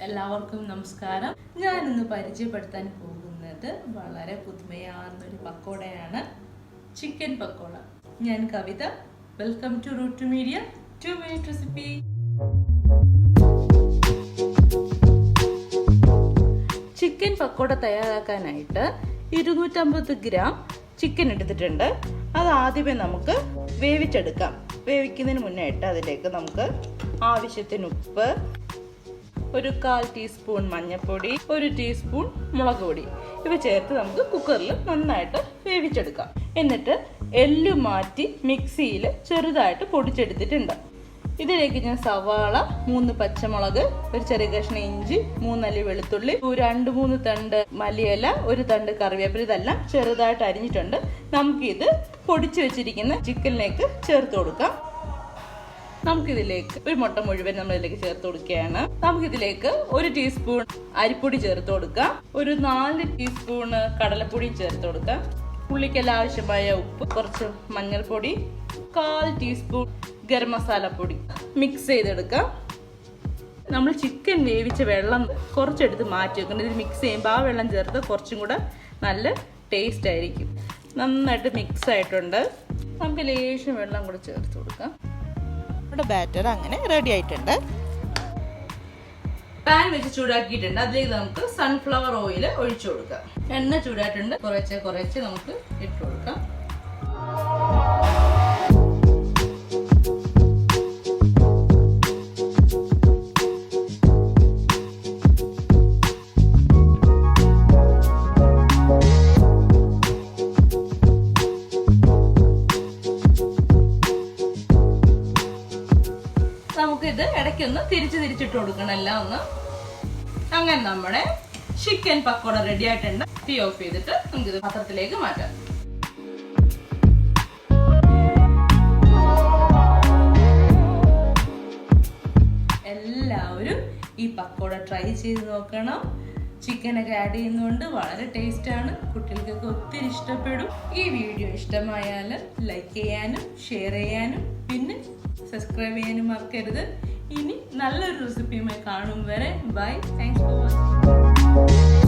എല്ലാവർക്കും നമസ്കാരം. ഞാൻ ഇന്ന് പരിചയപ്പെടുത്താൻ പോകുന്നത് വളരെ പുതുമയാർന്ന ഒരു പക്കോടയാണ്, ചിക്കൻ പക്കോട. ഞാൻ Kavita. Welcome to root media 2 minute recipe. Chicken pakoda തയ്യാറാക്കാനായിട്ട് 250 ഗ്രാം ചിക്കൻ എടുത്തിട്ടുണ്ട്. അത് ആദ്യമേ നമുക്ക് വേവിച്ചെടുക്കാം. വേവിക്കുന്നതിന് മുന്നായിട്ട് അതിലേക്ക് നമുക്ക് ആവശ്യത്തിന് ഉപ്പ്, ഒരു 1/4 ടീസ്പൂൺ മഞ്ഞൾപ്പൊടി, 1 ടീസ്പൂൺ മുളക് പൊടി ഇവ ചേർത്ത് നമുക്ക് കുക്കറിൽ നന്നായിട്ട് വേവിച്ചെടുക്കാം. എന്നിട്ട് എല്ല് മാറ്റി മിക്സിയിൽ ചെറുതായിട്ട് പൊടിച്ചെടുത്തിട്ടുണ്ട്. ഇതിലേക്ക് ഞാൻ സവാള, 3 പച്ചമുളക്, ഒരു ചെറിയ കഷ്ണം ഇഞ്ചി, 3 അല്ലി വെളുത്തുള്ളി, 2-3 തണ്ട് മല്ലിയില, 1 തണ്ട് കറിവേപ്പില ഇതെല്ലാം ചെറുതായിട്ട് അരിഞ്ഞിട്ടുണ്ട്. നമുക്കിത് പൊടിച്ചു വെച്ചിരിക്കുന്ന ചിക്കനിലേക്ക് ചേർത്ത് കൊടുക്കാം. നമുക്കിതിലേക്ക് ഒരു മുട്ട മുഴുവൻ നമ്മൾ ഇതിലേക്ക് ചേർത്ത് കൊടുക്കുകയാണ്. നമുക്കിതിലേക്ക് 1 ടീസ്പൂൺ അരിപ്പൊടി ചേർത്ത് കൊടുക്കാം. ഒരു 4 ടീസ്പൂൺ കടലപ്പൊടിയും ചേർത്ത് കൊടുക്കാം. ഉള്ളിക്കെല്ലാം ആവശ്യമായ ഉപ്പ്, കുറച്ച് മഞ്ഞൾപ്പൊടി, 1/4 ടീസ്പൂൺ ഗരം മസാലപ്പൊടി മിക്സ് ചെയ്തെടുക്കാം. നമ്മൾ ചിക്കൻ വേവിച്ച വെള്ളം കുറച്ചെടുത്ത് മാറ്റി വെക്കണം. ഇത് മിക്സ് ചെയ്യുമ്പോൾ ആ വെള്ളം ചേർത്ത് കുറച്ചും കൂടെ നല്ല ടേസ്റ്റ് ആയിരിക്കും. നന്നായിട്ട് മിക്സ് ആയിട്ടുണ്ട്. നമുക്ക് ലേശം വെള്ളം കൂടെ ചേർത്ത് കൊടുക്കാം. നമ്മുടെ ബാറ്റർ അങ്ങനെ റെഡി ആയിട്ടുണ്ട്. പാൻ വെച്ച് ചൂടാക്കിയിട്ടുണ്ട്. അതിലേക്ക് നമുക്ക് സൺഫ്ലവർ ഓയിൽ ഒഴിച്ചു കൊടുക്കാം. എണ്ണ ചൂടായിട്ടുണ്ട്. കുറച്ച് നമുക്ക് ഇട്ട് കൊടുക്കാം. നമുക്കിത് ഇടയ്ക്കൊന്ന് തിരിച്ചിട്ട് കൊടുക്കണം എല്ലാം ഒന്ന്. അങ്ങനെ നമ്മുടെ ചിക്കൻ പക്കോട റെഡി ആയിട്ടുണ്ട്. തീ ഓഫ് ചെയ്തിട്ട് നമുക്കിത് പാത്രത്തിലേക്ക് മാറ്റാം. എല്ലാവരും ഈ പക്കോട ട്രൈ ചെയ്ത് നോക്കണം. ചിക്കനൊക്കെ ആഡ് ചെയ്യുന്നതുകൊണ്ട് വളരെ ടേസ്റ്റ് ആണ്. കുട്ടികൾക്കൊക്കെ ഒത്തിരി ഇഷ്ടപ്പെടും. ഈ വീഡിയോ ഇഷ്ടമായാൽ ലൈക്ക് ചെയ്യാനും ഷെയർ ചെയ്യാനും പിന്നെ സബ്സ്ക്രൈബ് ചെയ്യാനും മറക്കരുത്. ഇനി നല്ലൊരു റെസിപ്പിയുമായി കാണും വരെ ബൈ. Thanks for watching.